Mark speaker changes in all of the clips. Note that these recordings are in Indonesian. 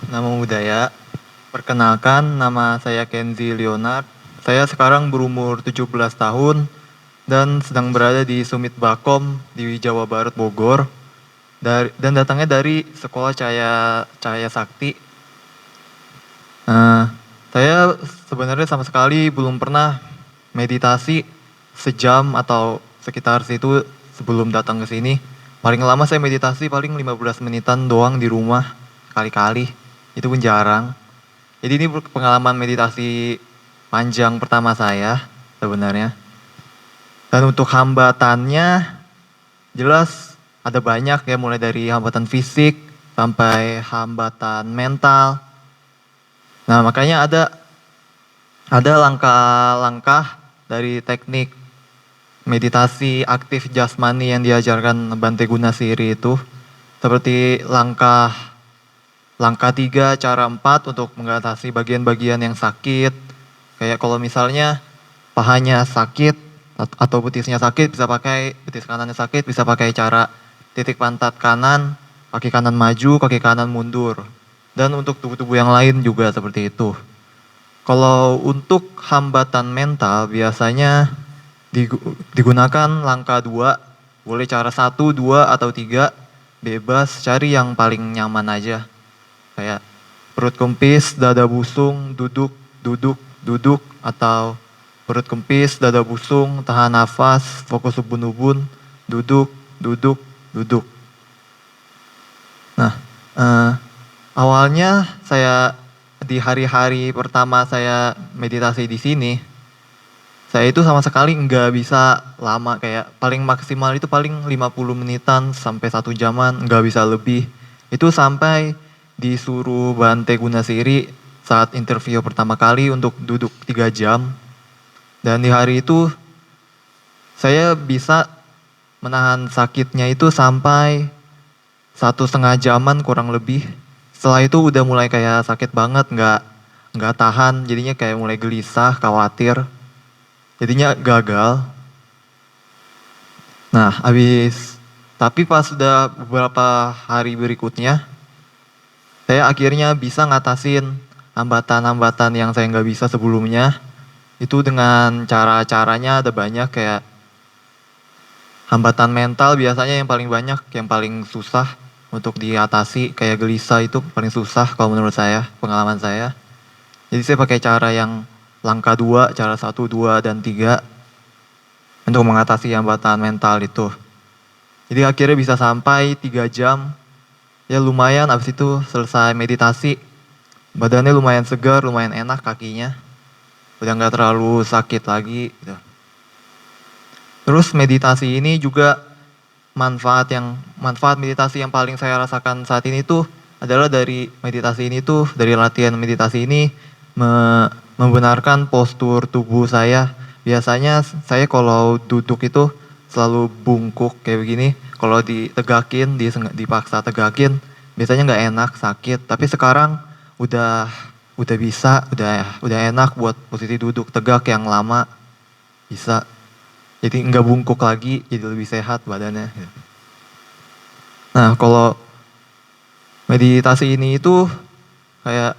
Speaker 1: Namo Buddhaya. Perkenalkan, nama saya Kenzi Leonard. Saya sekarang berumur 17 tahun dan sedang berada di Sumit Bakom di Jawa Barat, Bogor. Dan datangnya dari Sekolah Cahaya Sakti. Nah, saya sebenarnya sama sekali belum pernah meditasi sejam atau sekitar situ sebelum datang ke sini. Paling lama saya meditasi paling 15 menitan doang di rumah, kali-kali. Itu pun jarang. Jadi ini pengalaman meditasi panjang pertama saya sebenarnya. Dan untuk hambatannya jelas ada banyak ya, mulai dari hambatan fisik sampai hambatan mental. Nah, makanya ada langkah-langkah dari teknik meditasi aktif jasmani yang diajarkan Bante Gunasiri itu. Seperti langkah 3, cara 4 untuk mengatasi bagian-bagian yang sakit. Kayak kalau misalnya pahanya sakit atau betisnya sakit, bisa pakai betis kanannya sakit, bisa pakai cara titik pantat kanan, kaki kanan maju, kaki kanan mundur. Dan untuk tubuh-tubuh yang lain juga seperti itu. Kalau untuk hambatan mental biasanya digunakan langkah 2, boleh cara 1, 2, atau 3, bebas, cari yang paling nyaman aja. Kayak perut kempis, dada busung, duduk, duduk, duduk, atau perut kempis, dada busung, tahan nafas, fokus ubun-ubun, duduk, duduk, duduk. Nah, eh, awalnya saya di hari-hari pertama saya meditasi di sini, saya itu sama sekali nggak bisa lama, kayak paling maksimal itu paling 50 menitan sampai 1 jaman, nggak bisa lebih. Itu sampai disuruh Bante Gunasiri saat interview pertama kali untuk duduk 3 jam. Dan di hari itu saya bisa menahan sakitnya itu sampai 1,5 jaman kurang lebih. Setelah itu udah mulai kayak sakit banget, nggak tahan, jadinya kayak mulai gelisah, khawatir, jadinya gagal. Nah, tapi pas sudah beberapa hari berikutnya, saya akhirnya bisa ngatasin hambatan-hambatan yang saya nggak bisa sebelumnya. Itu dengan cara-caranya ada banyak, kayak hambatan mental biasanya yang paling banyak, yang paling susah untuk diatasi, kayak gelisah itu paling susah kalau menurut saya, pengalaman saya. Jadi saya pakai cara yang langkah 2, cara 1, 2, dan 3 untuk mengatasi hambatan mental itu. Jadi akhirnya bisa sampai 3 jam. Ya lumayan, abis itu selesai meditasi. Badannya lumayan segar, lumayan enak kakinya. Udah nggak terlalu sakit lagi gitu. Terus meditasi ini juga manfaat meditasi yang paling saya rasakan saat ini tuh adalah dari meditasi ini tuh, dari latihan meditasi ini membenarkan postur tubuh saya. Biasanya saya kalau duduk itu selalu bungkuk kayak begini. Kalau ditegakin, dipaksa tegakin, biasanya nggak enak, sakit. Tapi sekarang udah bisa, udah enak buat posisi duduk tegak yang lama, bisa. Jadi nggak bungkuk lagi, jadi lebih sehat badannya. Nah, kalau meditasi ini itu kayak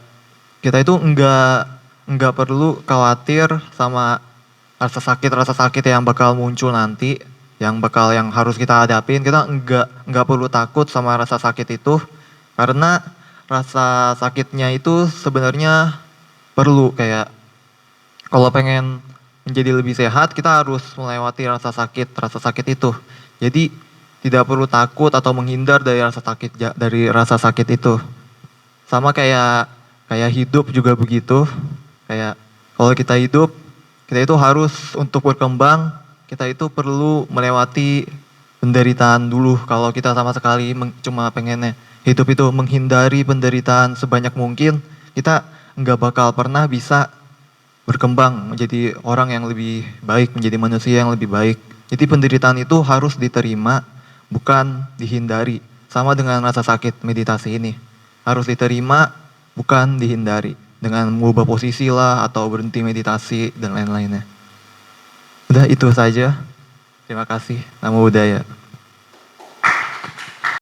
Speaker 1: kita itu nggak perlu khawatir sama rasa sakit yang bakal muncul nanti, yang harus kita hadapin. Kita nggak perlu takut sama rasa sakit itu, karena rasa sakitnya itu sebenarnya perlu. Kayak kalau pengen menjadi lebih sehat, kita harus melewati rasa sakit itu. Jadi tidak perlu takut atau menghindar dari rasa sakit itu. Sama kayak hidup juga begitu. Kayak kalau kita hidup, kita itu harus untuk berkembang, kita itu perlu melewati penderitaan dulu. Kalau kita sama sekali cuma pengennya hidup itu menghindari penderitaan sebanyak mungkin, kita nggak bakal pernah bisa berkembang menjadi orang yang lebih baik, menjadi manusia yang lebih baik. Jadi penderitaan itu harus diterima, bukan dihindari. Sama dengan rasa sakit meditasi ini. Harus diterima, bukan dihindari. Dengan mengubah posisi lah, atau berhenti meditasi, dan lain-lainnya. Udah itu saja. Terima kasih. Namo Buddhaya.